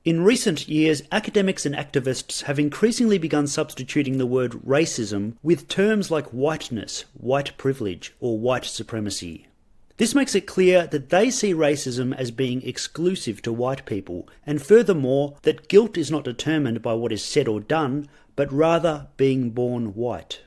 In recent years, academics and activists have increasingly begun substituting the word racism with terms like whiteness, white privilege, or white supremacy. This makes it clear that they see racism as being exclusive to white people, and furthermore, that guilt is not determined by what is said or done, but rather being born white.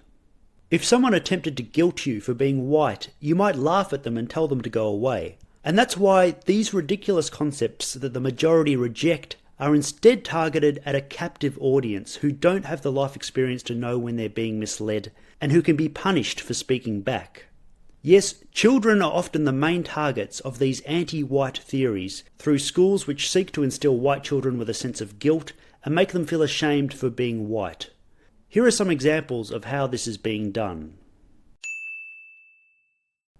If someone attempted to guilt you for being white, you might laugh at them and tell them to go away. And that's why these ridiculous concepts that the majority reject are instead targeted at a captive audience who don't have the life experience to know when they're being misled, and who can be punished for speaking back. Yes, children are often the main targets of these anti-white theories through schools which seek to instill white children with a sense of guilt and make them feel ashamed for being white. Here are some examples of how this is being done.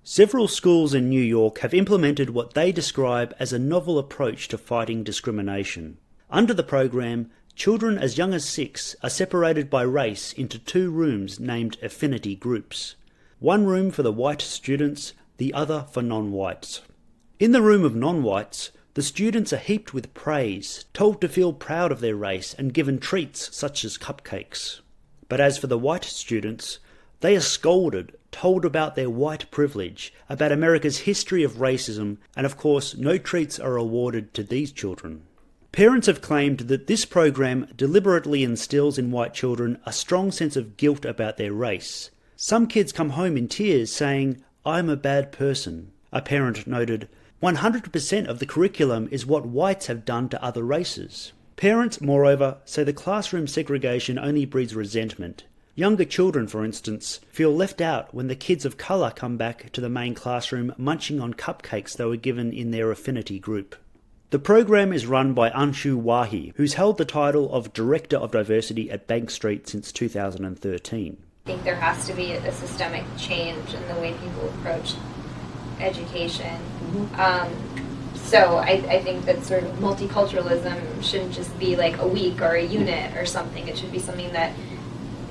Several schools in New York have implemented what they describe as a novel approach to fighting discrimination. Under the program, children as young as 6 are separated by race into 2 rooms named affinity groups. One room for the white students, the other for non-whites. In the room of non-whites, the students are heaped with praise, told to feel proud of their race and given treats such as cupcakes. But as for the white students, they are scolded, told about their white privilege, about America's history of racism, and of course no treats are awarded to these children. Parents have claimed that this program deliberately instills in white children a strong sense of guilt about their race. Some kids come home in tears saying, "I'm a bad person." A parent noted, 100% of the curriculum is what whites have done to other races. Parents, moreover, say the classroom segregation only breeds resentment. Younger children, for instance, feel left out when the kids of colour come back to the main classroom munching on cupcakes they were given in their affinity group. The program is run by Anshu Wahi, who's held the title of Director of Diversity at Bank Street since 2013. I think there has to be a systemic change in the way people approach education. So I think that sort of multiculturalism shouldn't just be like a week or a unit or something. It should be something that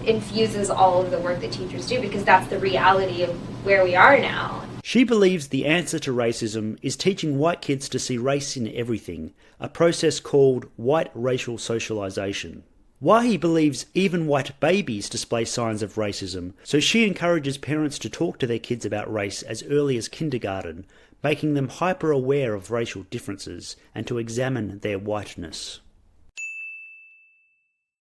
infuses all of the work that teachers do, because that's the reality of where we are now. She believes the answer to racism is teaching white kids to see race in everything, a process called white racial socialization. Wahi believes even white babies display signs of racism, so she encourages parents to talk to their kids about race as early as kindergarten, making them hyper-aware of racial differences and to examine their whiteness.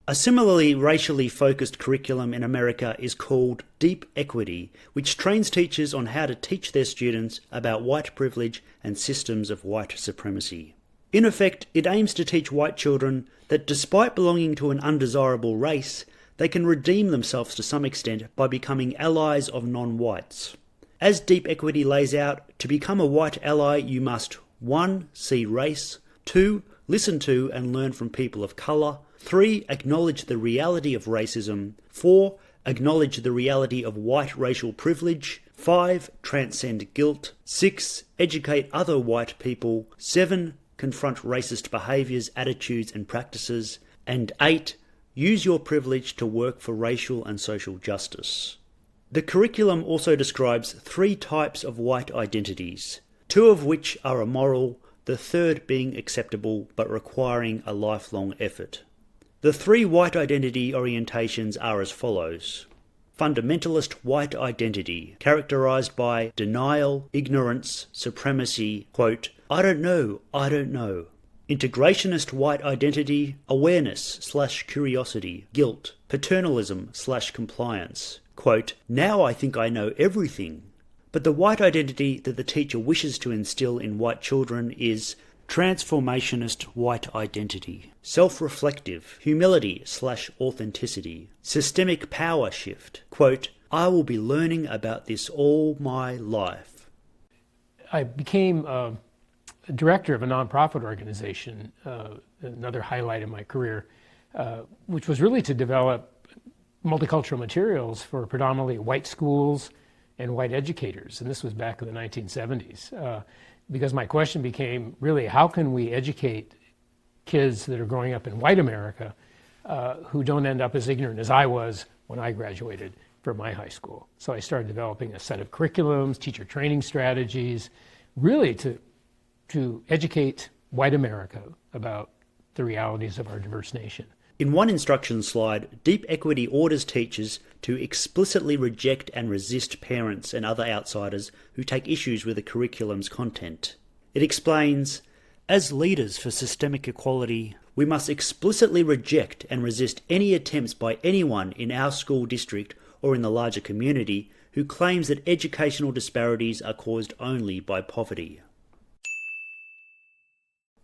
A similarly racially focused curriculum in America is called Deep Equity, which trains teachers on how to teach their students about white privilege and systems of white supremacy. In effect, it aims to teach white children that despite belonging to an undesirable race, they can redeem themselves to some extent by becoming allies of non-whites. As Deep Equity lays out, to become a white ally you must 1. See race, 2. Listen to and learn from people of colour, 3. Acknowledge the reality of racism, 4. Acknowledge the reality of white racial privilege, 5. Transcend guilt, 6. Educate other white people, 7. Confront racist behaviours, attitudes and practices, and 8. Use your privilege to work for racial and social justice. The curriculum also describes 3 types of white identities, 2 of which are immoral, the third being acceptable but requiring a lifelong effort. The 3 white identity orientations are as follows. Fundamentalist white identity, characterised by denial, ignorance, supremacy, quote, I don't know. Integrationist white identity, awareness/curiosity, guilt, paternalism/compliance, quote, now I think I know everything. But the white identity that the teacher wishes to instill in white children is transformationist white identity, self-reflective, humility/authenticity, systemic power shift, quote, I will be learning about this all my life. I became director of a nonprofit organization, another highlight in my career, which was really to develop multicultural materials for predominantly white schools and white educators. And this was back in the 1970s. Because my question became really, how can we educate kids that are growing up in white America who don't end up as ignorant as I was when I graduated from my high school? So I started developing a set of curriculums, teacher training strategies, really to educate white America about the realities of our diverse nation. In one instruction slide, Deep Equity orders teachers to explicitly reject and resist parents and other outsiders who take issues with the curriculum's content. It explains, as leaders for systemic equality, we must explicitly reject and resist any attempts by anyone in our school district or in the larger community who claims that educational disparities are caused only by poverty.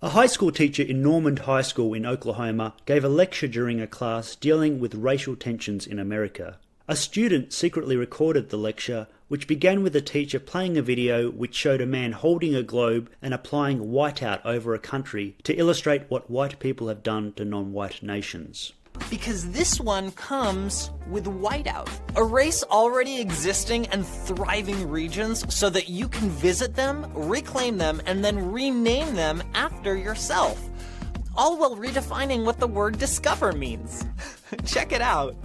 A high school teacher in Normand High School in Oklahoma gave a lecture during a class dealing with racial tensions in America. A student secretly recorded the lecture, which began with the teacher playing a video which showed a man holding a globe and applying whiteout over a country to illustrate what white people have done to non-white nations. Because this one comes with whiteout, a race already existing and thriving regions so that you can visit them, reclaim them, and then rename them after yourself, all while redefining what the word discover means. Check it out.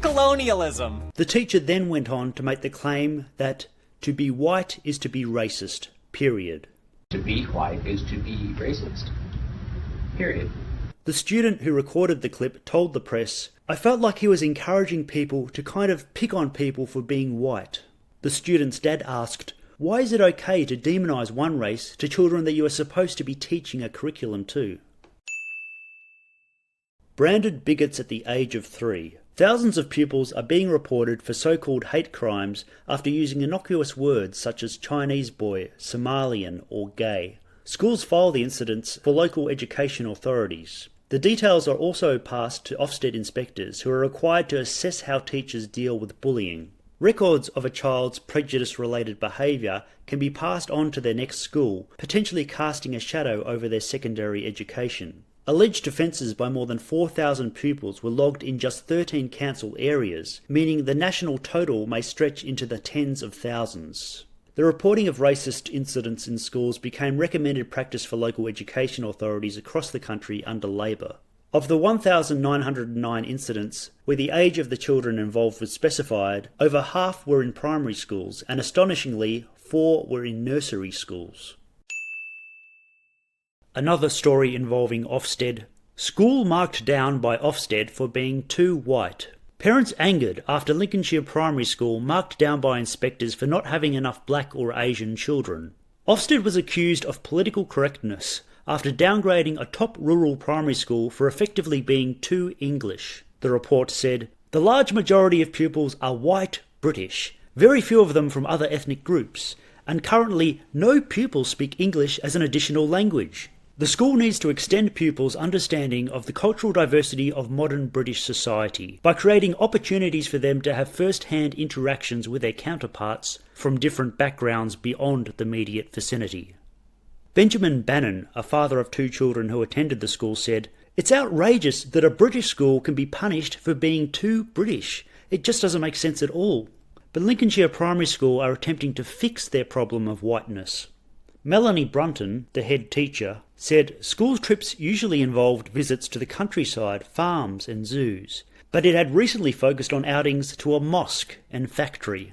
Colonialism. The teacher then went on to make the claim that to be white is to be racist, period. To be white is to be racist, period. The student who recorded the clip told the press, "I felt like he was encouraging people to kind of pick on people for being white." The student's dad asked, "Why is it okay to demonise one race to children that you are supposed to be teaching a curriculum to?" Branded bigots at the age of 3. Thousands of pupils are being reported for so-called hate crimes after using innocuous words such as Chinese boy, Somalian, or gay. Schools file the incidents for local education authorities. The details are also passed to Ofsted inspectors who are required to assess how teachers deal with bullying. Records of a child's prejudice-related behaviour can be passed on to their next school, potentially casting a shadow over their secondary education. Alleged offences by more than 4,000 pupils were logged in just 13 council areas, meaning the national total may stretch into the tens of thousands. The reporting of racist incidents in schools became recommended practice for local education authorities across the country under Labor. Of the 1,909 incidents where the age of the children involved was specified, over half were in primary schools, and astonishingly, 4 were in nursery schools. Another story involving Ofsted. School marked down by Ofsted for being too white. Parents angered after Lincolnshire Primary School marked down by inspectors for not having enough black or Asian children. Ofsted was accused of political correctness after downgrading a top rural primary school for effectively being too English. The report said, "The large majority of pupils are white British, very few of them from other ethnic groups, and currently no pupils speak English as an additional language. The school needs to extend pupils' understanding of the cultural diversity of modern British society by creating opportunities for them to have first-hand interactions with their counterparts from different backgrounds beyond the immediate vicinity." Benjamin Bannon, a father of 2 children who attended the school, said, "It's outrageous that a British school can be punished for being too British. It just doesn't make sense at all." But Lincolnshire Primary School are attempting to fix their problem of whiteness. Melanie Brunton, the head teacher, said school trips usually involved visits to the countryside, farms and zoos, but it had recently focused on outings to a mosque and factory.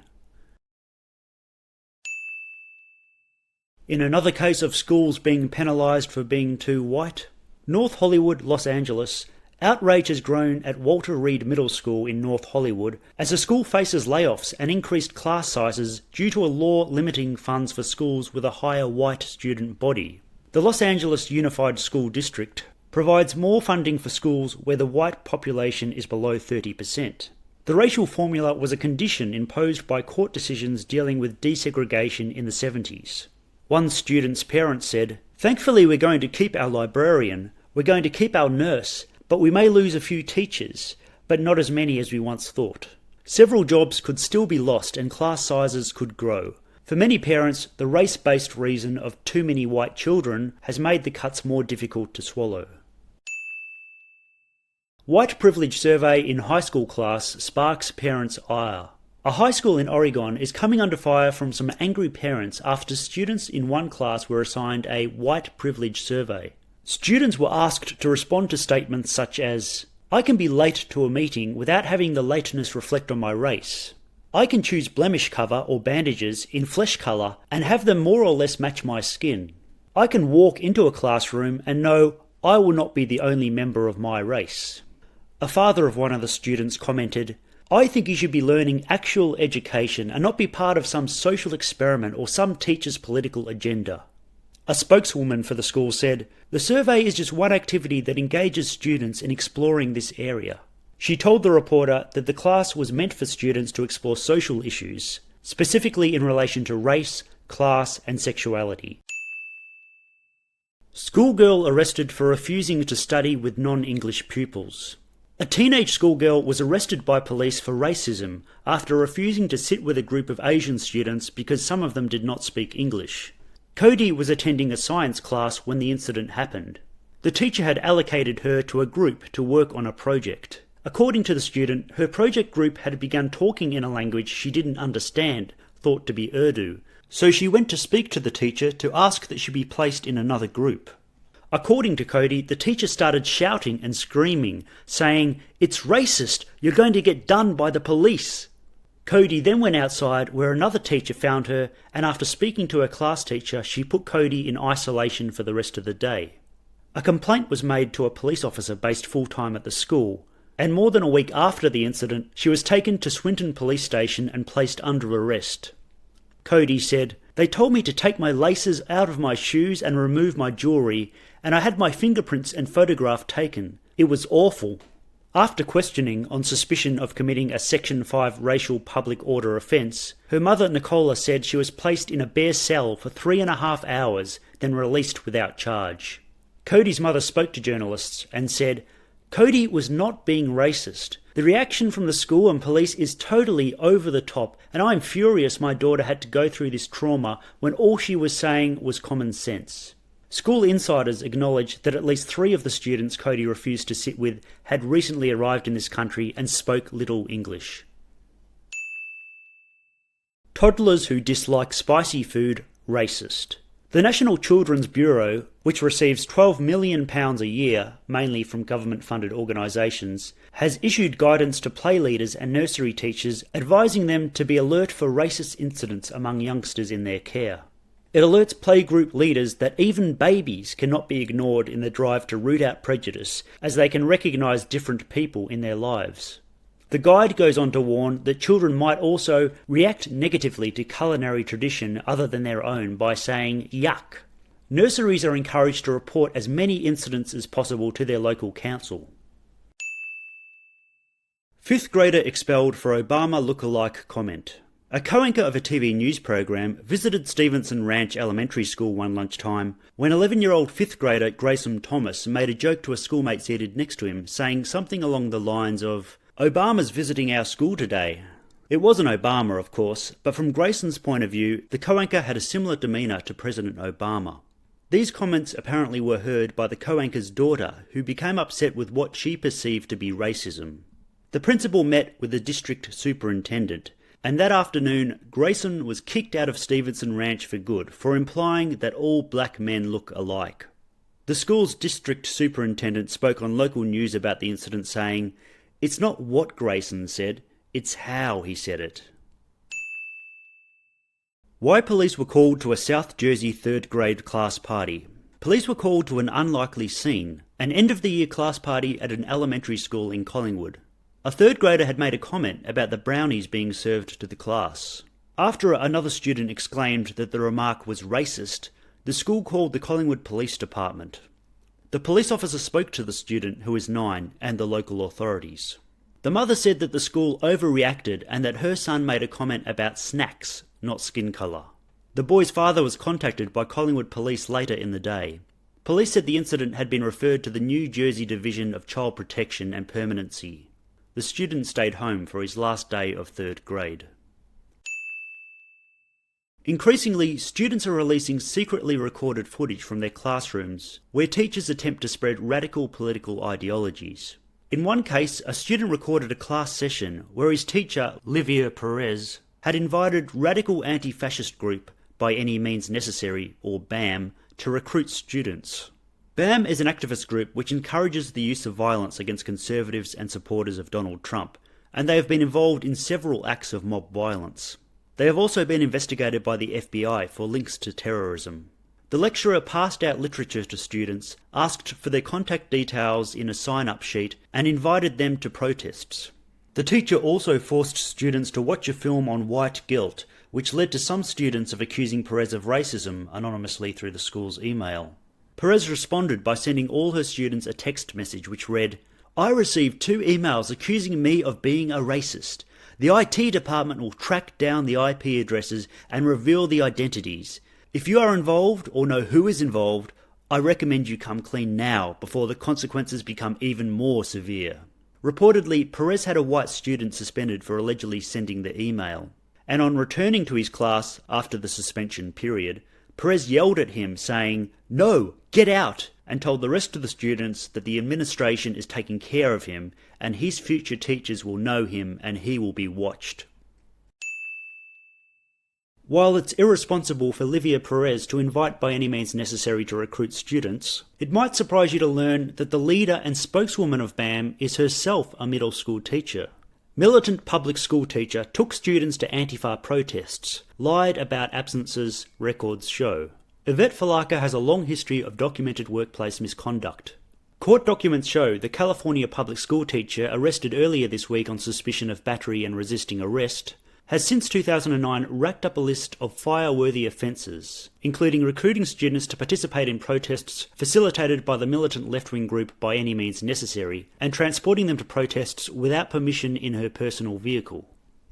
In another case of schools being penalised for being too white, North Hollywood, Los Angeles, outrage has grown at Walter Reed Middle School in North Hollywood as the school faces layoffs and increased class sizes due to a law limiting funds for schools with a higher white student body. The Los Angeles Unified School District provides more funding for schools where the white population is below 30%. The racial formula was a condition imposed by court decisions dealing with desegregation in the 70s. One student's parents said, "Thankfully we're going to keep our librarian, we're going to keep our nurse, but we may lose a few teachers, but not as many as we once thought." Several jobs could still be lost and class sizes could grow. For many parents, the race-based reason of too many white children has made the cuts more difficult to swallow. White privilege survey in high school class sparks parents' ire. A high school in Oregon is coming under fire from some angry parents after students in one class were assigned a white privilege survey. Students were asked to respond to statements such as, "I can be late to a meeting without having the lateness reflect on my race. I can choose blemish cover or bandages in flesh colour and have them more or less match my skin. I can walk into a classroom and know I will not be the only member of my race. A father of one of the students commented, I think you should be learning actual education and not be part of some social experiment or some teacher's political agenda. A spokeswoman for the school said, the survey is just one activity that engages students in exploring this area. She told the reporter that the class was meant for students to explore social issues, specifically in relation to race, class and sexuality. Schoolgirl arrested for refusing to study with non-English pupils. A teenage schoolgirl was arrested by police for racism after refusing to sit with a group of Asian students because some of them did not speak English. Cody was attending a science class when the incident happened. The teacher had allocated her to a group to work on a project. According to the student, her project group had begun talking in a language she didn't understand, thought to be Urdu, so she went to speak to the teacher to ask that she be placed in another group. According to Cody, the teacher started shouting and screaming, saying, "It's racist! You're going to get done by the police!" Cody then went outside where another teacher found her, and after speaking to her class teacher, she put Cody in isolation for the rest of the day. A complaint was made to a police officer based full-time at the school, and more than a week after the incident, she was taken to Swinton Police Station and placed under arrest. Cody said, "They told me to take my laces out of my shoes and remove my jewellery, and I had my fingerprints and photograph taken. It was awful." After questioning on suspicion of committing a Section 5 racial public order offence, her mother Nicola said she was placed in a bare cell for 3.5 hours, then released without charge. Cody's mother spoke to journalists and said, "Cody was not being racist. The reaction from the school and police is totally over the top, and I'm furious my daughter had to go through this trauma when all she was saying was common sense." School insiders acknowledged that at least 3 of the students Cody refused to sit with had recently arrived in this country and spoke little English. Toddlers who dislike spicy food, racist. The National Children's Bureau, which receives £12 million a year, mainly from government-funded organisations, has issued guidance to play leaders and nursery teachers advising them to be alert for racist incidents among youngsters in their care. It alerts playgroup leaders that even babies cannot be ignored in the drive to root out prejudice, as they can recognise different people in their lives. The guide goes on to warn that children might also react negatively to culinary tradition other than their own by saying yuck. Nurseries are encouraged to report as many incidents as possible to their local council. 5th grader expelled for Obama lookalike comment. A co-anchor of a TV news program visited Stevenson Ranch Elementary School one lunchtime when 11-year-old 5th grader Grayson Thomas made a joke to a schoolmate seated next to him, saying something along the lines of, "Obama's visiting our school today." It wasn't Obama, of course, but from Grayson's point of view, the co-anchor had a similar demeanour to President Obama. These comments apparently were heard by the co-anchor's daughter, who became upset with what she perceived to be racism. The principal met with the district superintendent, and that afternoon Grayson was kicked out of Stevenson Ranch for good for implying that all black men look alike. The school's district superintendent spoke on local news about the incident, saying, "It's not what Grayson said, it's how he said it." Why police were called to a South Jersey 3rd grade class party. Police were called to an unlikely scene, an end-of-the-year class party at an elementary school in Collingwood. A 3rd grader had made a comment about the brownies being served to the class. After another student exclaimed that the remark was racist, the school called the Collingwood Police Department. The police officer spoke to the student, who is 9, and the local authorities. The mother said that the school overreacted and that her son made a comment about snacks, not skin colour. The boy's father was contacted by Collingwood Police later in the day. Police said the incident had been referred to the New Jersey Division of Child Protection and Permanency. The student stayed home for his last day of 3rd grade. Increasingly, students are releasing secretly recorded footage from their classrooms where teachers attempt to spread radical political ideologies. In one case, a student recorded a class session where his teacher, Livia Perez, had invited radical anti-fascist group By Any Means Necessary, or BAM, to recruit students. BAM is an activist group which encourages the use of violence against conservatives and supporters of Donald Trump, and they have been involved in several acts of mob violence. They have also been investigated by the FBI for links to terrorism. The lecturer passed out literature to students, asked for their contact details in a sign-up sheet, and invited them to protests. The teacher also forced students to watch a film on white guilt, which led to some students of accusing Perez of racism anonymously through the school's email. Perez responded by sending all her students a text message which read, "I received 2 emails accusing me of being a racist. The IT department will track down the IP addresses and reveal the identities. If you are involved or know who is involved, I recommend you come clean now before the consequences become even more severe." Reportedly, Perez had a white student suspended for allegedly sending the email, and on returning to his class after the suspension period, Perez yelled at him saying, "No, get out," and told the rest of the students that the administration is taking care of him and his future teachers will know him and he will be watched. While it's irresponsible for Livia Perez to invite by any means necessary to recruit students, it might surprise you to learn that the leader and spokeswoman of BAM is herself a middle school teacher. Militant public school teacher took students to Antifa protests, lied about absences, records show. Yvette Falaka has a long history of documented workplace misconduct. Court documents show the California public school teacher arrested earlier this week on suspicion of battery and resisting arrest has since 2009 racked up a list of fire-worthy offences, including recruiting students to participate in protests facilitated by the militant left-wing group By Any Means Necessary, and transporting them to protests without permission in her personal vehicle.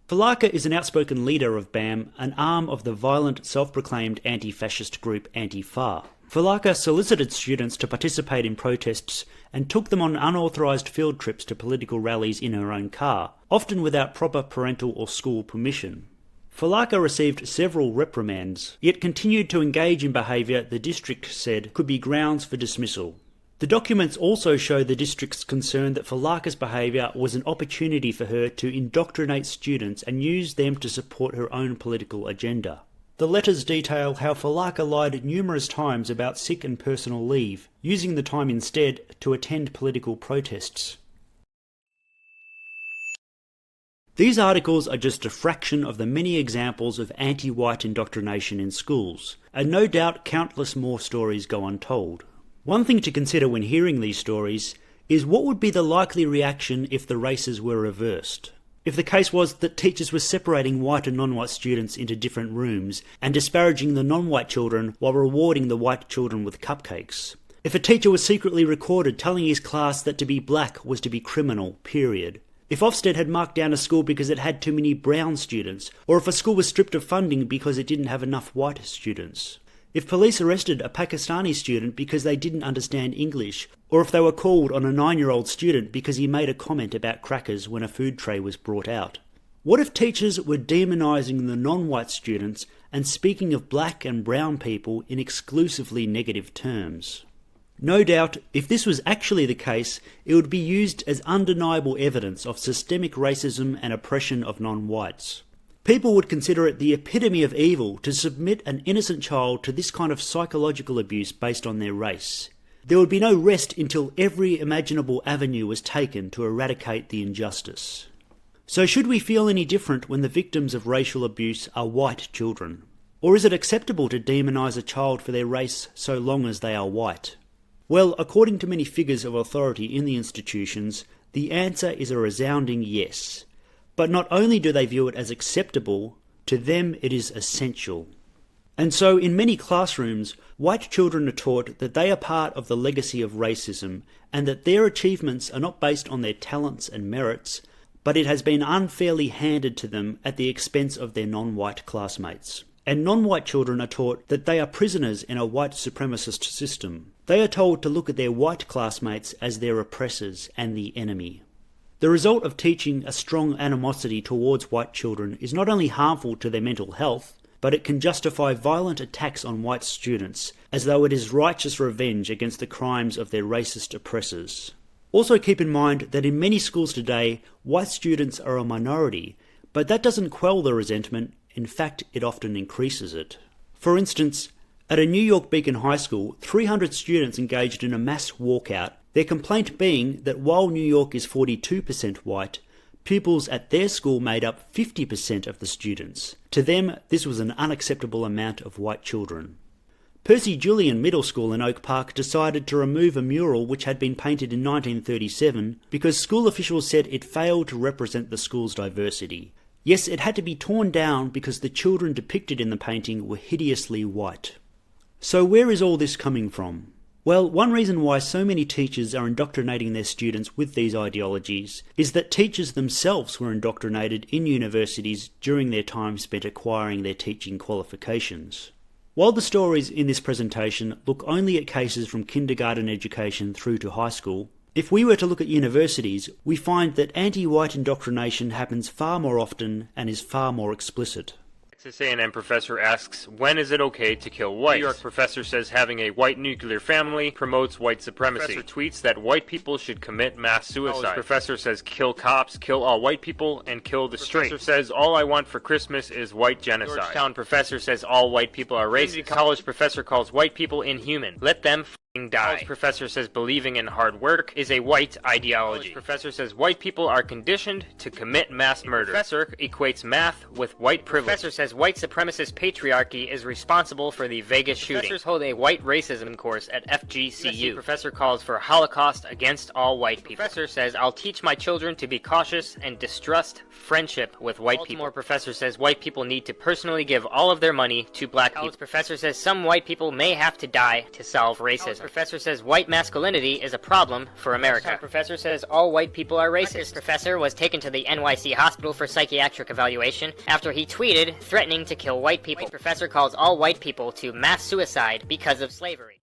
Falaka is an outspoken leader of BAM, an arm of the violent self-proclaimed anti-fascist group Antifa. Falaka solicited students to participate in protests and took them on unauthorised field trips to political rallies in her own car, often without proper parental or school permission. Falaka received several reprimands, yet continued to engage in behaviour the district said could be grounds for dismissal. The documents also show the district's concern that Falaka's behaviour was an opportunity for her to indoctrinate students and use them to support her own political agenda. The letters detail how Falaka lied numerous times about sick and personal leave, using the time instead to attend political protests. These articles are just a fraction of the many examples of anti-white indoctrination in schools, and no doubt countless more stories go untold. One thing to consider when hearing these stories is what would be the likely reaction if the races were reversed. If the case was that teachers were separating white and non-white students into different rooms and disparaging the non-white children while rewarding the white children with cupcakes. If a teacher was secretly recorded telling his class that to be black was to be criminal, period. If Ofsted had marked down a school because it had too many brown students, or if a school was stripped of funding because it didn't have enough white students. If police arrested a Pakistani student because they didn't understand English, or if they were called on a 9-year-old student because he made a comment about crackers when a food tray was brought out. What if teachers were demonising the non-white students and speaking of black and brown people in exclusively negative terms? No doubt, if this was actually the case, it would be used as undeniable evidence of systemic racism and oppression of non-whites. People would consider it the epitome of evil to submit an innocent child to this kind of psychological abuse based on their race. There would be no rest until every imaginable avenue was taken to eradicate the injustice. So should we feel any different when the victims of racial abuse are white children? Or is it acceptable to demonise a child for their race so long as they are white? Well, according to many figures of authority in the institutions, the answer is a resounding yes. But not only do they view it as acceptable, to them it is essential. And so in many classrooms, white children are taught that they are part of the legacy of racism and that their achievements are not based on their talents and merits, but it has been unfairly handed to them at the expense of their non-white classmates. And non-white children are taught that they are prisoners in a white supremacist system. They are told to look at their white classmates as their oppressors and the enemy. The result of teaching a strong animosity towards white children is not only harmful to their mental health, but it can justify violent attacks on white students, as though it is righteous revenge against the crimes of their racist oppressors. Also keep in mind that in many schools today, white students are a minority, but that doesn't quell the resentment, in fact it often increases it. For instance, at a New York Beacon High School, 300 students engaged in a mass walkout, their complaint being that while New York is 42% white, pupils at their school made up 50% of the students. To them, this was an unacceptable amount of white children. Percy Julian Middle School in Oak Park decided to remove a mural which had been painted in 1937 because school officials said it failed to represent the school's diversity. Yes, it had to be torn down because the children depicted in the painting were hideously white. So where is all this coming from? Well, one reason why so many teachers are indoctrinating their students with these ideologies is that teachers themselves were indoctrinated in universities during their time spent acquiring their teaching qualifications. While the stories in this presentation look only at cases from kindergarten education through to high school, if we were to look at universities, we find that anti-white indoctrination happens far more often and is far more explicit. Texas A&M professor asks, when is it okay to kill whites? New York professor says having a white nuclear family promotes white supremacy. Professor tweets that white people should commit mass suicide. College professor says kill cops, kill all white people, and kill the straight. Professor says all I want for Christmas is white genocide. Georgetown professor says all white people are racist. College professor calls white people inhuman. Let them die. College professor says believing in hard work is a white ideology. College professor says white people are conditioned to commit mass murder. Professor equates math with white privilege. Professor says white supremacist patriarchy is responsible for the Vegas shooting. Professors hold a white racism course at FGCU. Professor calls for Holocaust against all white people. Professor says I'll teach my children to be cautious and distrust friendship with white people. Baltimore professor says white people need to personally give all of their money to black people. College professor says some white people may have to die to solve racism. Professor says white masculinity is a problem for America. Professor says all white people are racist. This professor was taken to the NYC hospital for psychiatric evaluation after he tweeted threatening to kill white people. White professor calls all white people to mass suicide because of slavery.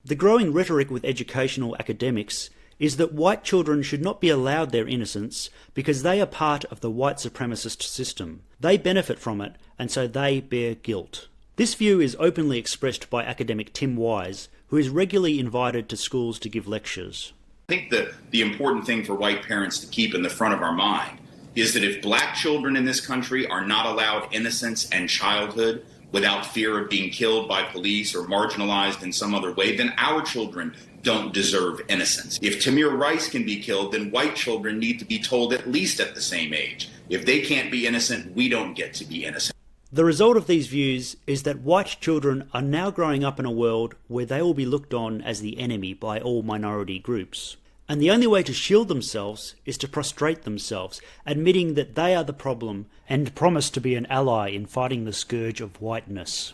The growing rhetoric with educational academics is that white children should not be allowed their innocence because they are part of the white supremacist system. They benefit from it, and so they bear guilt. This view is openly expressed by academic Tim Wise, who is regularly invited to schools to give lectures. I think that the important thing for white parents to keep in the front of our mind is that if black children in this country are not allowed innocence and childhood without fear of being killed by police or marginalized in some other way, then our children don't deserve innocence. If Tamir Rice can be killed, then white children need to be told at least at the same age. If they can't be innocent, we don't get to be innocent. The result of these views is that white children are now growing up in a world where they will be looked on as the enemy by all minority groups. And the only way to shield themselves is to prostrate themselves, admitting that they are the problem and promise to be an ally in fighting the scourge of whiteness.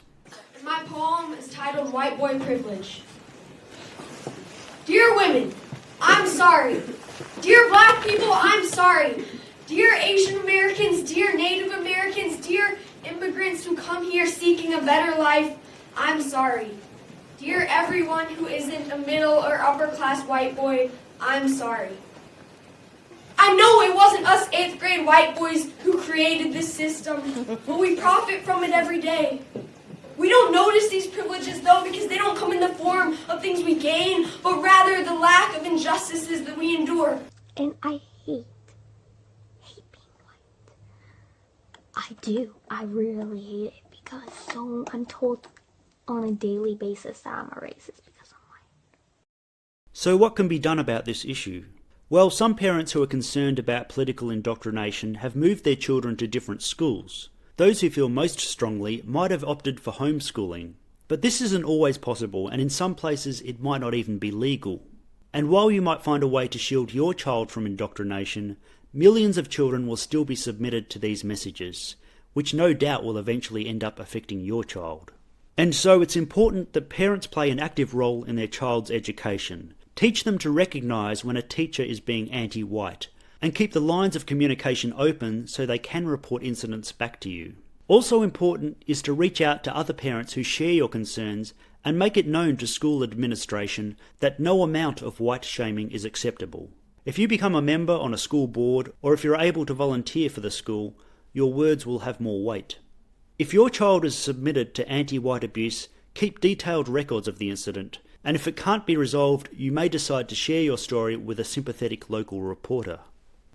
My poem is titled White Boy Privilege. Dear women, I'm sorry. Dear black people, I'm sorry. Dear Asian Americans, dear Native Americans, dear immigrants who come here seeking a better life, I'm sorry. Dear everyone who isn't a middle or upper class white boy, I'm sorry. I know it wasn't us 8th grade white boys who created this system, but we profit from it every day. We don't notice these privileges though because they don't come in the form of things we gain, but rather the lack of injustices that we endure. And I hate being white. I do. I really hate it because I'm told on a daily basis that I'm a racist because I'm white. So what can be done about this issue? Well, some parents who are concerned about political indoctrination have moved their children to different schools. Those who feel most strongly might have opted for homeschooling. But this isn't always possible, and in some places it might not even be legal. And while you might find a way to shield your child from indoctrination, millions of children will still be submitted to these messages, which no doubt will eventually end up affecting your child. And so it's important that parents play an active role in their child's education. Teach them to recognise when a teacher is being anti-white, and keep the lines of communication open so they can report incidents back to you. Also important is to reach out to other parents who share your concerns and make it known to school administration that no amount of white shaming is acceptable. If you become a member on a school board, or if you're able to volunteer for the school, your words will have more weight. If your child is submitted to anti-white abuse, keep detailed records of the incident, and if it can't be resolved, you may decide to share your story with a sympathetic local reporter.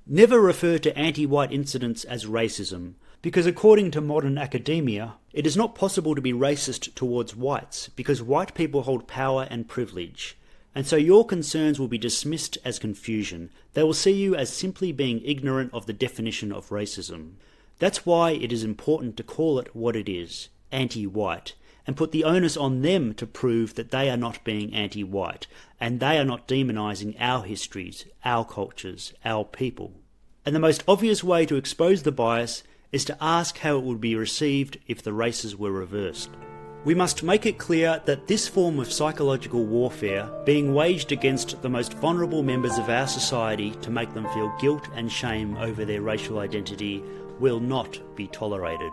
Never refer to anti-white incidents as racism, because according to modern academia, it is not possible to be racist towards whites because white people hold power and privilege, and so your concerns will be dismissed as confusion. They will see you as simply being ignorant of the definition of racism. That's why it is important to call it what it is, anti-white, and put the onus on them to prove that they are not being anti-white, and they are not demonising our histories, our cultures, our people. And the most obvious way to expose the bias is to ask how it would be received if the races were reversed. We must make it clear that this form of psychological warfare, being waged against the most vulnerable members of our society to make them feel guilt and shame over their racial identity, will not be tolerated.